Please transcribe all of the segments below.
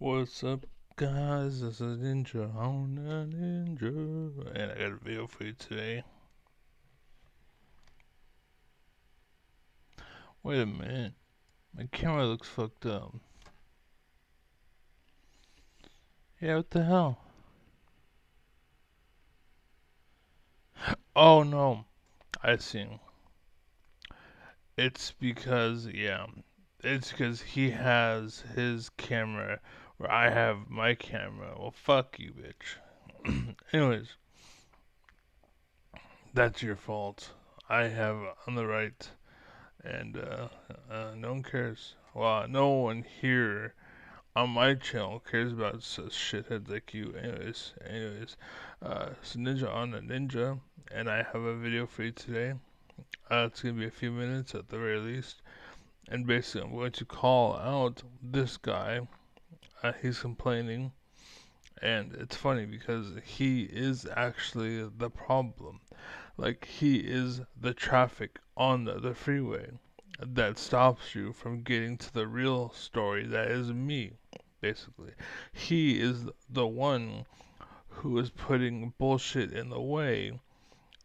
What's up, guys? This is Ninja on a Ninja, and I got a video for you today. Wait a minute, my camera looks fucked up. Yeah, what the hell? Oh no, I see. It's because he has his camera, where I have my camera. Well, fuck you, bitch. Anyways, that's your fault. I have on the right, and no one cares. Well, no one here on my channel cares about shitheads like you. It's Ninja on a Ninja, and I have a video for you today. It's gonna be a few minutes at the very least, and basically I'm going to call out this guy. He's complaining, and it's funny because he is actually the problem. Like, he is the traffic on the freeway that stops you from getting to the real story that is me, basically. He is the one who is putting bullshit in the way.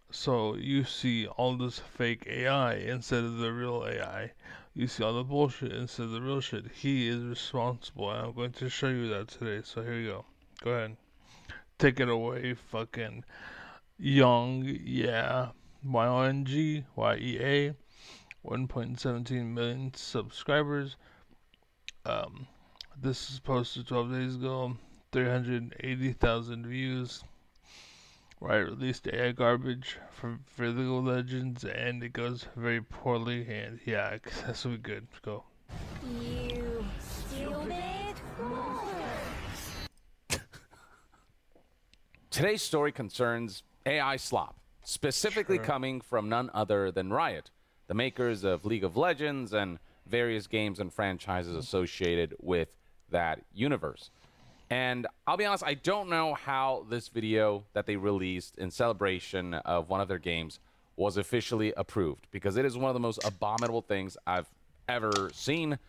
So you see all this fake AI instead of the real AI. You see all the bullshit instead of the real shit. He is responsible, and I'm going to show you that today. So here you go. Go ahead. Take it away, fucking young, yeah. YONG, 1.17 million subscribers. Um, this is posted 12 days ago. 380,000 views. Right, released AI garbage for League of Legends, and it goes very poorly. And yeah, that's what we good. Go. You stupid fool! Today's story concerns AI slop, specifically Sure. coming from none other than Riot, the makers of League of Legends and various games and franchises associated with that universe. And I'll be honest, I don't know how this video that they released in celebration of one of their games was officially approved, because it is one of the most abominable things I've ever seen,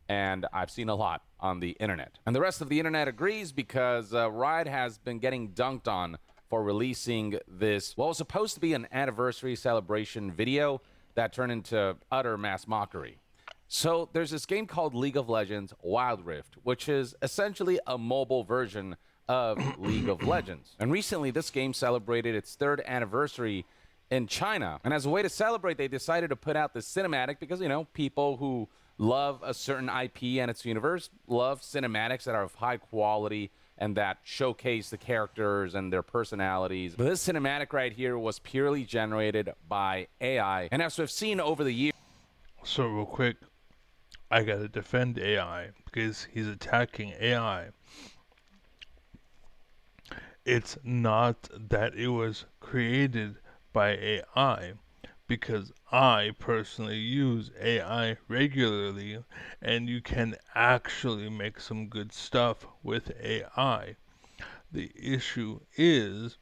and I've seen a lot on the internet. And the rest of the internet agrees, because Riot has been getting dunked on for releasing this, what was supposed to be an anniversary celebration video that turned into utter mass mockery. So there's this game called League of Legends Wild Rift, which is essentially a mobile version of League of Legends. And recently, this game celebrated its 3rd anniversary in China. And as a way to celebrate, they decided to put out this cinematic because, you know, people who love a certain IP and its universe love cinematics that are of high quality and that showcase the characters and their personalities. But this cinematic right here was purely generated by AI. And as we've seen over the years, So real quick, I gotta defend AI because he's attacking AI. It's not that it was created by AI, because I personally use AI regularly, and you can actually make some good stuff with AI. The issue is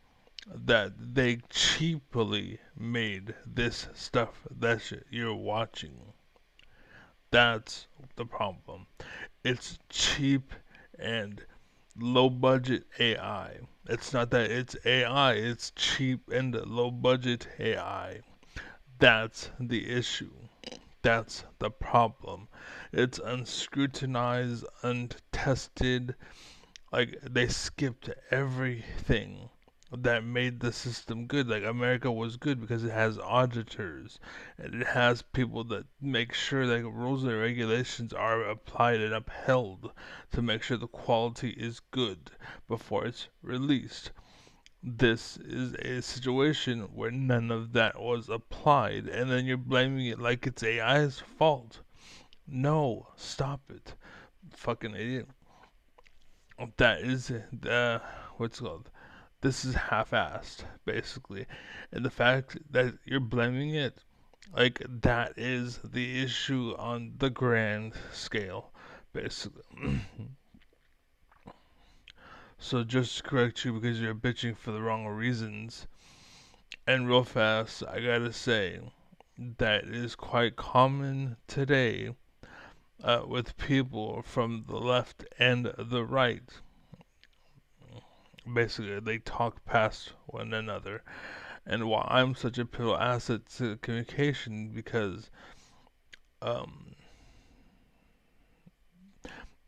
that they cheaply made this stuff that you're watching. That's the problem. It's cheap and low budget AI. It's not that it's AI, it's cheap and low budget AI. That's the issue. That's the problem. It's unscrutinized, untested. Like, they skipped everything that made the system good. Like, America was good because it has auditors, and it has people that make sure that rules and regulations are applied and upheld to make sure the quality is good before it's released. This is a situation where none of that was applied, and then you're blaming it like it's AI's fault. No, stop it. Fucking idiot. That is what's it called? This is half-assed, basically. And the fact that you're blaming it, like, that is the issue on the grand scale, basically. So just to correct you because you're bitching for the wrong reasons, and real fast, I gotta say that it is quite common today with people from the left and the right. Basically, they talk past one another. And why I'm such a pivotal asset to communication, because um,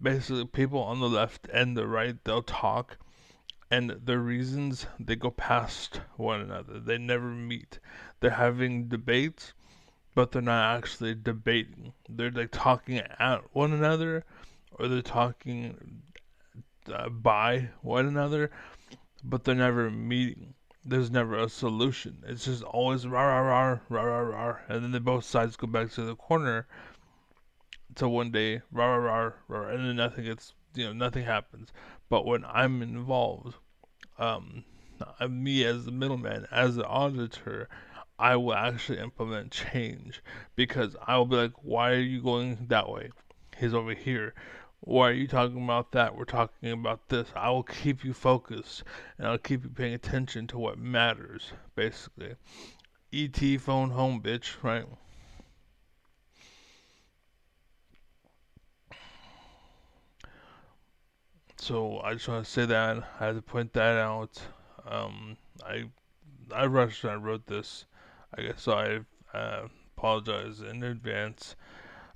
basically people on the left and the right, they'll talk, and their reasons, they go past one another. They never meet. They're having debates, but they're not actually debating. They're like talking at one another, or they're talking by one another, but they're never meeting. There's never a solution. It's just always rah rah rah rah rah rah, and then they both sides go back to the corner until one day rah rah rah rah, and then nothing gets, nothing happens. But when I'm involved, um, me as the middleman, as the auditor, I will actually implement change, because I will be like, why are you going that way? He's over here. Why are you talking about that? We're talking about this. I will keep you focused, and I'll keep you paying attention to what matters, basically. ET phone home, bitch, right? So I just want to say that. I had to point that out. Um, I I rushed when I wrote this. I guess so. I apologize in advance.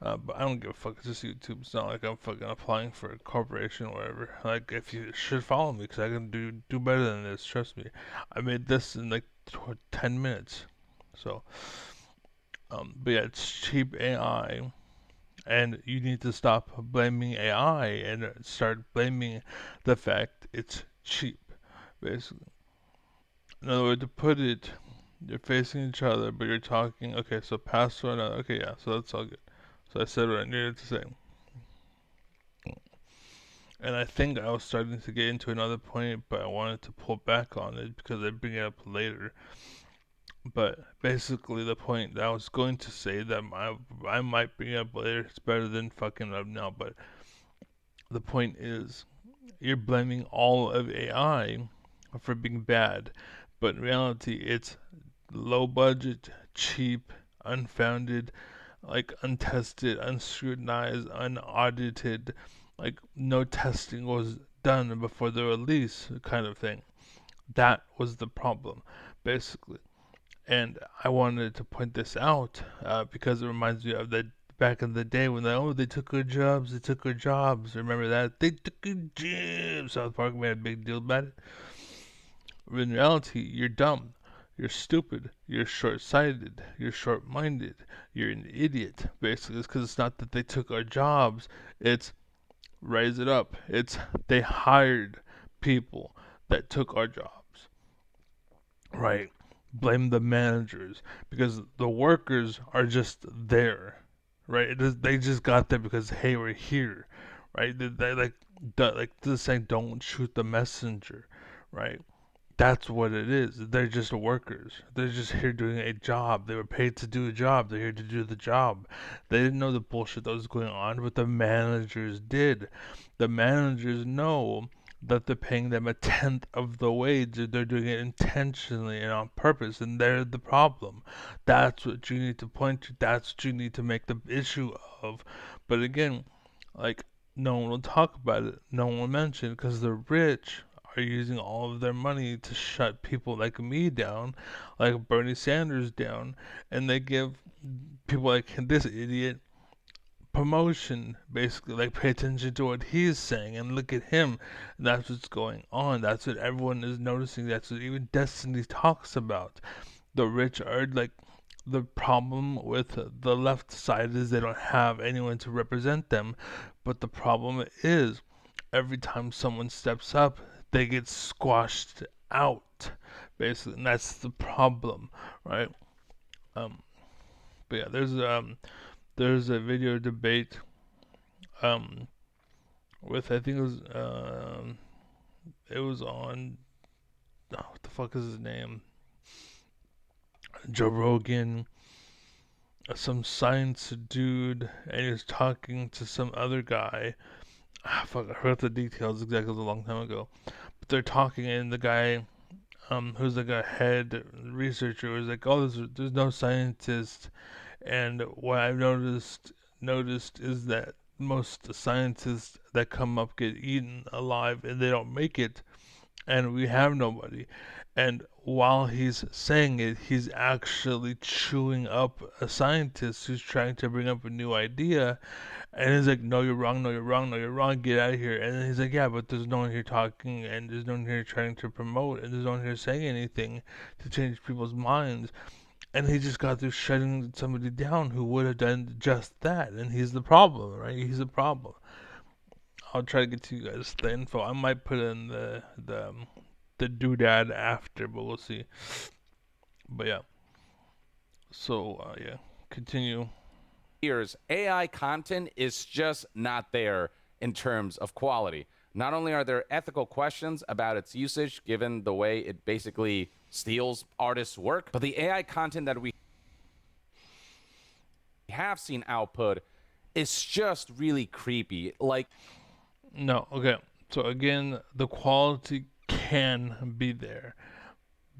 But I don't give a fuck. It's just YouTube. It's not like I'm fucking applying for a corporation or whatever. Like, if you should follow me, because I can do better than this. Trust me. I made this in like 10 minutes. So, but yeah, it's cheap AI, and you need to stop blaming AI and start blaming the fact it's cheap, basically. In other words, to put it, you're facing each other, but you're talking. Okay, so pass to another. Okay, yeah, so that's all good. So I said what I needed to say. And I think I was starting to get into another point, but I wanted to pull back on it because I bring it up later. But basically, the point that I was going to say that I might bring it up later, it's better than fucking up now. But the point is, you're blaming all of AI for being bad, but in reality, it's low budget, cheap, unfounded, like untested, unscrutinized, unaudited, like no testing was done before the release kind of thing. That was the problem, basically. And I wanted to point this out because it reminds me of that back in the day when they took our jobs, they took our jobs. Remember that? They took our jobs. South Park made a big deal about it. In reality, you're dumb. You're stupid. You're short-sighted. You're short-minded. You're an idiot. Basically, it's because it's not that they took our jobs. It's raise it up. It's they hired people that took our jobs. Right. Blame the managers because the workers are just there. Right. They just got there because hey, we're here. Right. They like this saying, don't shoot the messenger. Right. That's what it is. They're just workers. They're just here doing a job. They were paid to do a job. They're here to do the job. They didn't know the bullshit that was going on, but the managers did. The managers know that they're paying them a tenth of the wage. They're doing it intentionally and on purpose, and they're the problem. That's what you need to point to. That's what you need to make the issue of. But again, like, no one will talk about it. No one will mention it because the rich are using all of their money to shut people like me down, like Bernie Sanders down, and they give people like this idiot promotion, basically. Like, pay attention to what he's saying and look at him. And that's what's going on. That's what everyone is noticing. That's what even Destiny talks about. The rich are like, the problem with the left side is they don't have anyone to represent them. But the problem is, every time someone steps up, they get squashed out, basically, and that's the problem, right? Um, but yeah, there's a video debate um with I think it was on what the fuck is his name? Joe Rogan, some science dude, and he was talking to some other guy. Fuck, I forgot the details exactly. It was a long time ago. But they're talking, and the guy, who's like a head researcher, was like, "Oh, there's no scientist." And what I've noticed is that most scientists that come up get eaten alive and they don't make it, and we have nobody. And while he's saying it, he's actually chewing up a scientist who's trying to bring up a new idea. And he's like, no, you're wrong, no, you're wrong, no, you're wrong, get out of here. And then he's like, yeah, but there's no one here talking, and there's no one here trying to promote, and there's no one here saying anything to change people's minds. And he just got through shutting somebody down who would have done just that. And he's the problem, right? He's the problem. I'll try to get to you guys the info. I might put in the doodad after, but we'll see. But yeah. So yeah, continue. Years, AI content is just not there in terms of quality. Not only are there ethical questions about its usage, given the way it basically steals artists' work, but the AI content that we have seen output is just really creepy. Like, No, okay. So again, the quality can be there,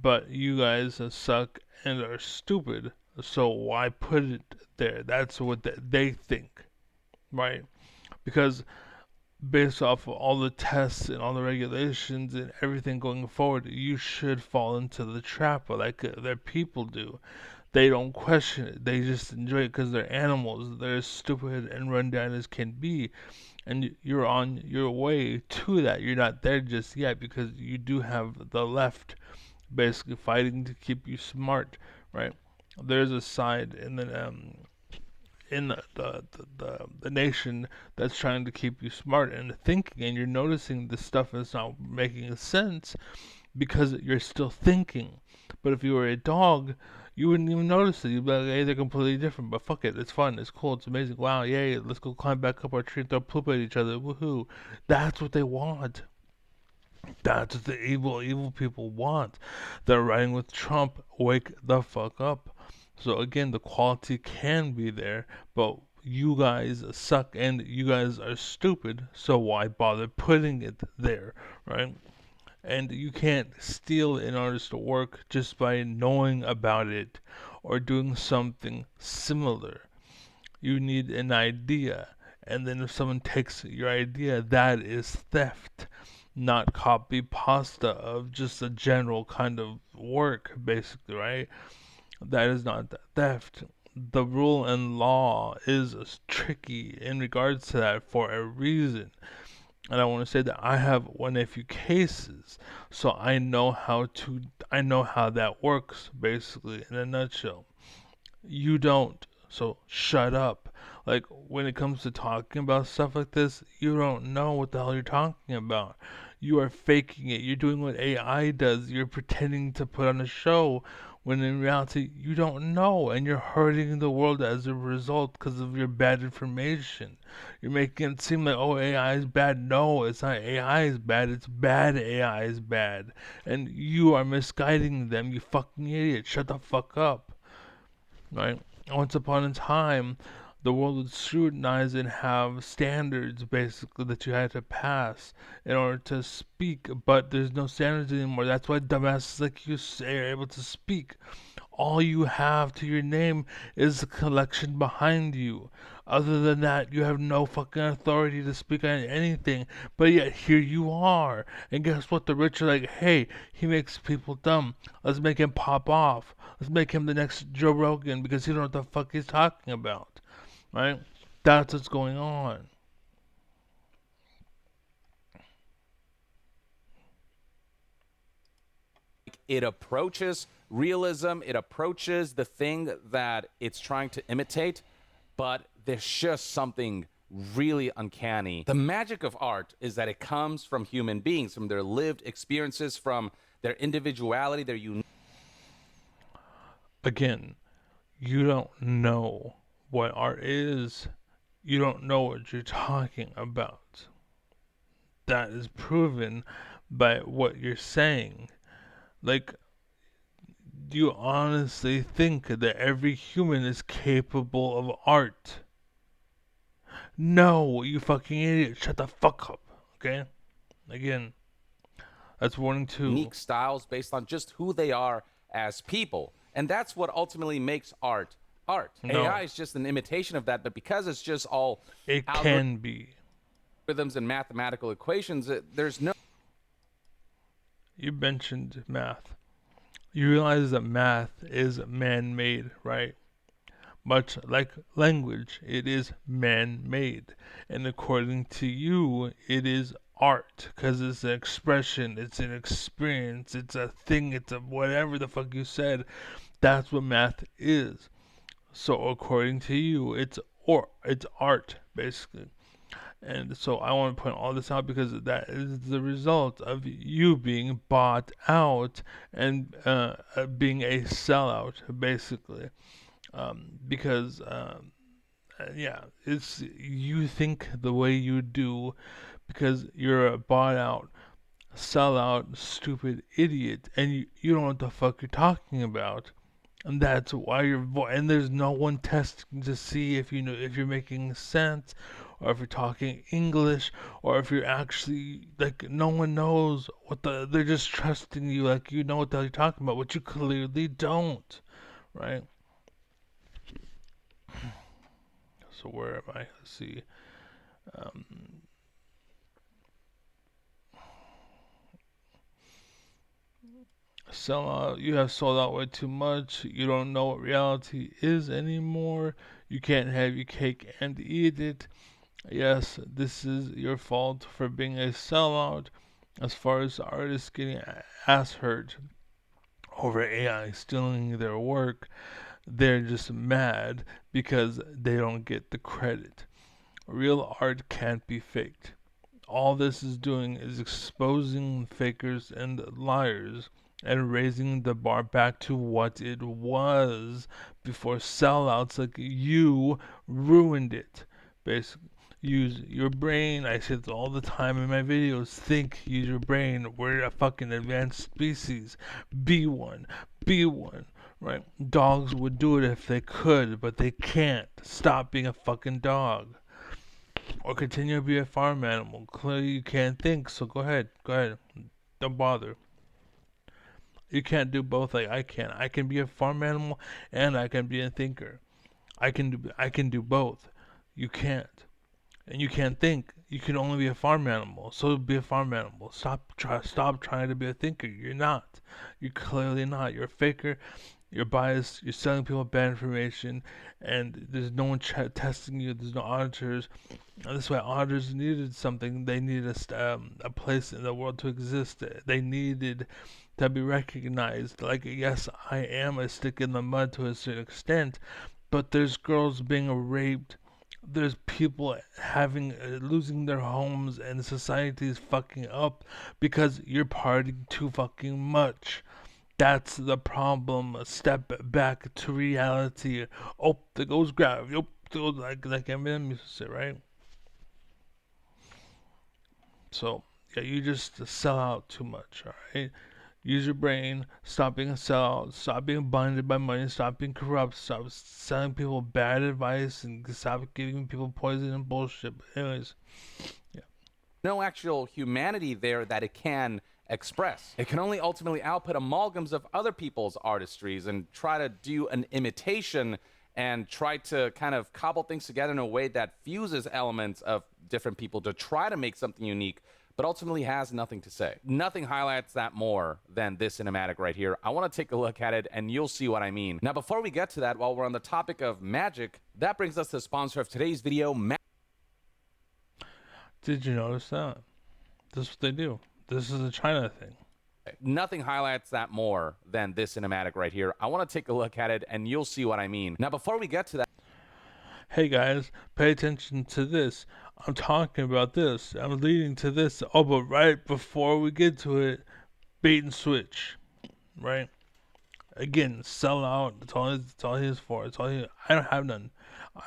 but you guys suck and are stupid. So why put it there? That's what they think, right? Because based off of all the tests and all the regulations and everything going forward, you should fall into the trap like their people do. They don't question it. They just enjoy it because they're animals. They're as stupid and run down as can be. And you're on your way to that. You're not there just yet because you do have the left basically fighting to keep you smart, right? There's a side in the nation that's trying to keep you smart and thinking, and you're noticing this stuff is not making sense because you're still thinking. But if you were a dog, you wouldn't even notice it. You'd be like, hey, they're completely different, but fuck it, it's fun, it's cool, it's amazing, wow, yay, let's go climb back up our tree and throw poop at each other, woohoo. That's what they want. That's what the evil people want. They're riding with Trump. Wake the fuck up. So again, the quality can be there, but you guys suck and you guys are stupid. So why bother putting it there, right? And you can't steal an artist's work just by knowing about it or doing something similar. You need an idea, and then if someone takes your idea, that is theft, not copy pasta of just a general kind of work, basically, right? That is not theft. The rule and law is tricky in regards to that for a reason. And I want to say that I have won a few cases, so I know how that works, basically, in a nutshell. You don't, so shut up. Like, when it comes to talking about stuff like this, you don't know what the hell you're talking about. You are faking it. You're doing what AI does. You're pretending to put on a show when in reality you don't know, and you're hurting the world as a result because of your bad information. You're making it seem like, oh, AI is bad. No, it's not AI is bad. It's bad AI is bad. And you are misguiding them, you fucking idiot. Shut the fuck up, right? Once upon a time, the world would scrutinize and have standards basically that you had to pass in order to speak, but there's no standards anymore. That's why dumbasses like you say are able to speak. All you have to your name is the collection behind you. Other than that, you have no fucking authority to speak on anything. But yet, here you are. And guess what? The rich are like, hey, he makes people dumb. Let's make him pop off. Let's make him the next Joe Rogan because he don't know what the fuck he's talking about. Right? That's what's going on. it approaches realism, it approaches the thing that it's trying to imitate, but there's just something really uncanny. The magic of art is that it comes from human beings, from their lived experiences, from their individuality, their unique. Again, you don't know what art is. You don't know what you're talking about. That is proven by what you're saying. Like, do you honestly think that every human is capable of art? No, you fucking idiot. Shut the fuck up. Okay? Again, that's warning two. Unique styles based on just who they are as people. And that's what ultimately makes art art. No. AI is just an imitation of that, but because it's just all It can be. algorithms and mathematical equations, there's no You mentioned math. You realize that math is man-made, right? Much like language, it is man-made. And according to you, it is art. Because it's an expression, it's an experience, it's a thing, it's a whatever the fuck you said. That's what math is. So according to you, it's art, basically. And so I want to point all this out because that is the result of you being bought out and being a sellout, basically. Because yeah, it's you think the way you do because you're a bought out, sellout, stupid idiot, and you don't know what the fuck you're talking about. And that's why and there's no one testing to see if you know if you're making sense or if you're talking English or if you're actually like no one knows they're just trusting you like you know what the hell you're talking about, which you clearly don't, right? So where am I? Let's see. Um, Sell out. You have sold out way too much. You don't know what reality is anymore. You can't have your cake and eat it. Yes, this is your fault for being a sellout. As far as artists getting ass hurt over AI stealing their work, they're just mad because they don't get the credit. Real art can't be faked. All this is doing is exposing fakers and liars and raising the bar back to what it was before sellouts like you ruined it. Basically, use your brain. I say this all the time in my videos. Think, use your brain. We're a fucking advanced species. Be one. Be one. Right? Dogs would do it if they could, but they can't. Stop being a fucking dog. Or continue to be a farm animal. Clearly you can't think, so go ahead. Go ahead. Don't bother. You can't do both like I can. I can be a farm animal and I can be a thinker. I can do both. You can't. And you can't think. You can only be a farm animal. So be a farm animal. Stop trying to be a thinker. You're not. You're clearly not. You're a faker. You're biased. You're selling people bad information, and there's no one testing you. There's no auditors. And that's why auditors needed something. They needed a place in the world to exist. They needed to be recognized. Like, yes, I am a stick in the mud to a certain extent, but there's girls being raped. There's people having losing their homes, and society is fucking up because you're partying too fucking much. That's the problem. Step back to reality. Oh, there goes gravity. Oh, there goes like Eminem used to say, right? So yeah, you just sell out too much. All right. Use your brain. Stop being a sellout. Stop being blinded by money. Stop being corrupt. Stop selling people bad advice and stop giving people poison and bullshit. But anyways, yeah. no actual humanity there that it can express. It can only ultimately output amalgams of other people's artistries and try to do an imitation and try to kind of cobble things together in a way that fuses elements of different people to try to make something unique, but ultimately has nothing to say. Nothing highlights that more than this cinematic right here. I want to take a look at it and you'll see what I mean. Now, before we get to that, while we're on the topic of magic, that brings us to the sponsor of today's video, Did you notice that? This is what they do. This is a China thing. Nothing highlights that more than this cinematic right here. I want to take a look at it and you'll see what I mean. Now, before we get to that, Hey guys, pay attention to this. I'm talking about this. I'm leading to this. Oh, but right before we get to it, bait and switch. Right? Again, sell out. It's all his for. I don't have none.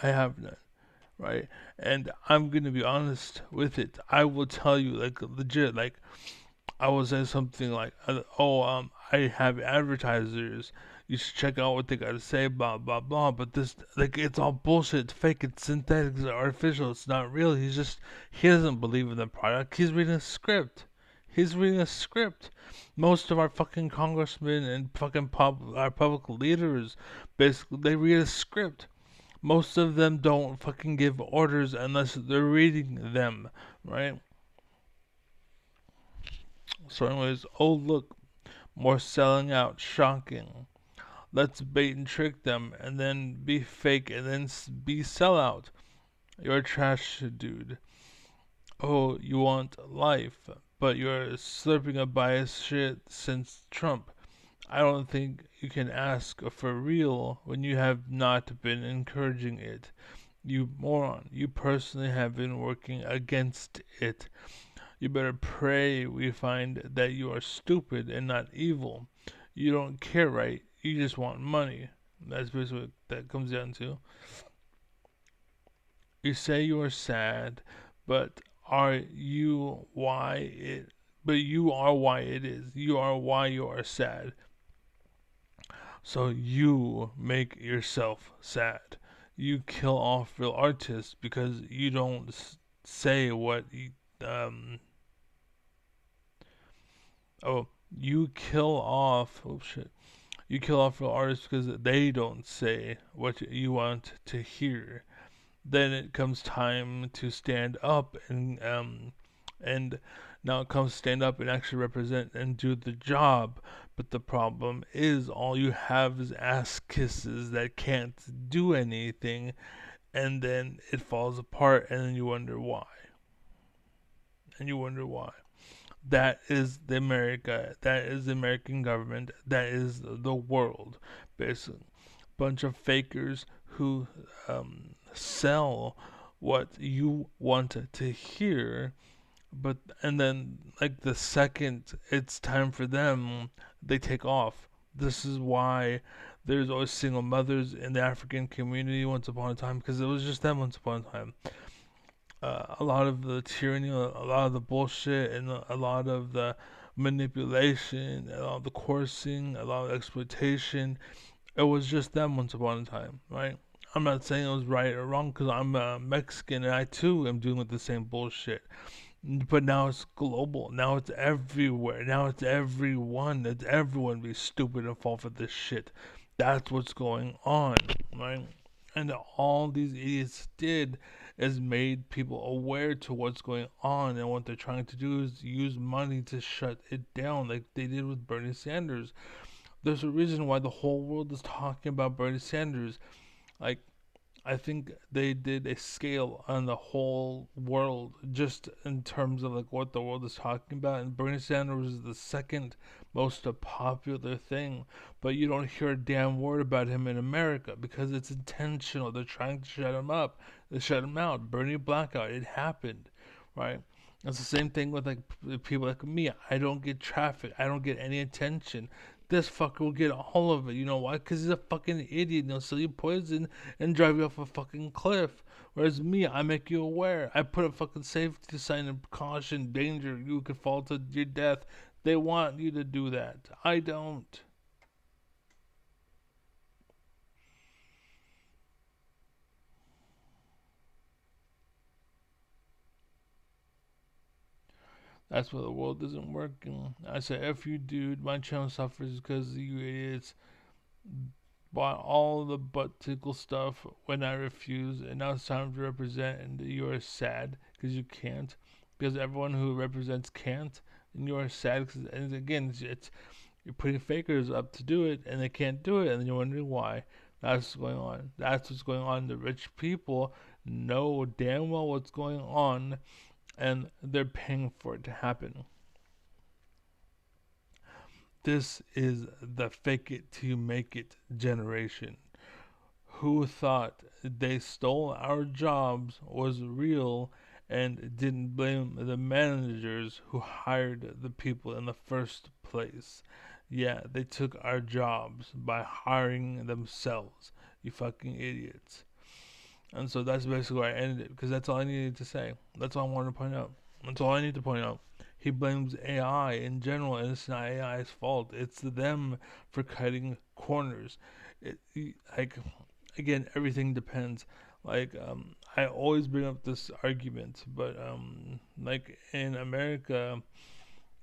I have none. Right? And I'm gonna be honest with it. I will tell you, like legit, like I will say something like, I have advertisers. You should check out what they got to say, blah, blah, blah. But this, like, it's all bullshit. It's fake. It's synthetic. It's artificial. It's not real. He doesn't believe in the product. He's reading a script. He's reading a script. Most of our fucking congressmen and fucking our public leaders, basically, they read a script. Most of them don't fucking give orders unless they're reading them, right? So, anyways, oh look, more selling out, shocking. Let's bait and trick them, and then be fake, and then be sellout. You're a trash dude. Oh, you want life, but you're slurping a biased shit since Trump. I don't think you can ask for real when you have not been encouraging it. You moron, you personally have been working against it. You better pray we find that you are stupid and not evil. You don't care, right? You just want money. That's basically what that comes down to. You say you are sad, but are you why it but you are why it is. You are why you are sad. So you make yourself sad. You kill off real artists because you don't say what oh, you kill off oh shit. You kill off real artists because they don't say what you want to hear. Then it comes time to stand up and now it comes stand up and actually represent and do the job. But the problem is all you have is ass kisses that can't do anything, and then it falls apart, and then you wonder why. And you wonder why. That is the America. That is the American government. That is the world, basically. Bunch of fakers who sell what you want to hear, but and then like the second it's time for them, they take off. This is why there's always single mothers in the African community once upon a time because it was just them once upon a time. A lot of the tyranny, a lot of the bullshit, and a lot of the manipulation, a lot of the coercing, a lot of exploitation. It was just them once upon a time, right? I'm not saying it was right or wrong because I'm Mexican and I too am dealing with the same bullshit. But now it's global. Now it's everywhere. Now it's everyone. It's everyone be stupid and fall for this shit. That's what's going on, right? And all these idiots did is made people aware to what's going on, and what they're trying to do is use money to shut it down, like they did with Bernie Sanders. There's a reason why the whole world is talking about Bernie Sanders. Like, I think they did a scale on the whole world just in terms of like what the world is talking about, and Bernie Sanders is the second most popular thing, but you don't hear a damn word about him in America because it's intentional. They're trying to shut him up. They shut him out. Bernie blackout. It happened, right? It's the same thing with like people like me. I don't get traffic. I don't get any attention. This fucker will get all of it. You know why? Because he's a fucking idiot. He'll sell you poison and drive you off a fucking cliff. Whereas me, I make you aware. I put a fucking safety sign of caution, danger. You could fall to your death. They want you to do that. I don't. That's why the world isn't working. I say, F you, dude. My channel suffers because you idiots bought all the butt tickle stuff when I refuse, and now it's time to represent, and you're sad because you can't, because everyone who represents can't, and you're sad because, and again, it's you're putting fakers up to do it, and they can't do it, and then you're wondering why. That's what's going on. That's what's going on. The rich people know damn well what's going on, and they're paying for it to happen. This is the fake it till you make it generation. Who thought they stole our jobs was real and didn't blame the managers who hired the people in the first place. Yeah, they took our jobs by hiring themselves. You fucking idiots. And so that's basically where I ended it because that's all I needed to say. That's all I wanted to point out. That's all I need to point out. He blames AI in general, and it's not AI's fault. It's them for cutting corners. Like, again, everything depends. Like, I always bring up this argument, but like in America,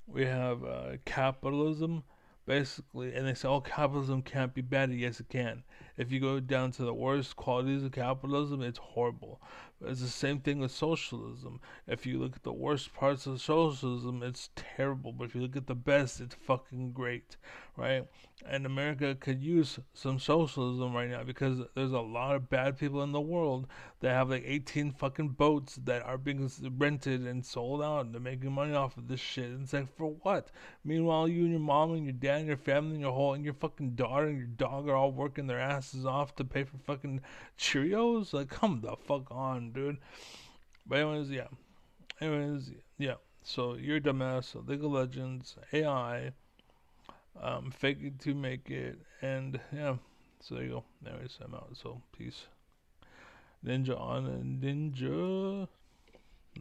We have capitalism, basically, and they say, oh, capitalism can't be bad. Yes, it can. If you go down to the worst qualities of capitalism, it's horrible. But it's the same thing with socialism. If you look at the worst parts of socialism, it's terrible. But if you look at the best, it's fucking great, right? And America could use some socialism right now because there's a lot of bad people in the world that have like 18 fucking boats that are being rented and sold out and they're making money off of this shit. And it's like, for what? Meanwhile, you and your mom and your dad and your family and your whole and your fucking daughter and your dog are all working their asses off to pay for fucking Cheerios? Like, come the fuck on, dude. But anyways, yeah. Anyways, yeah. So you're a dumbass. So League of Legends, AI, fake it to make it, and yeah. So there you go. Anyways, I'm out. So peace. Ninja on and ninja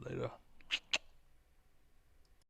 later.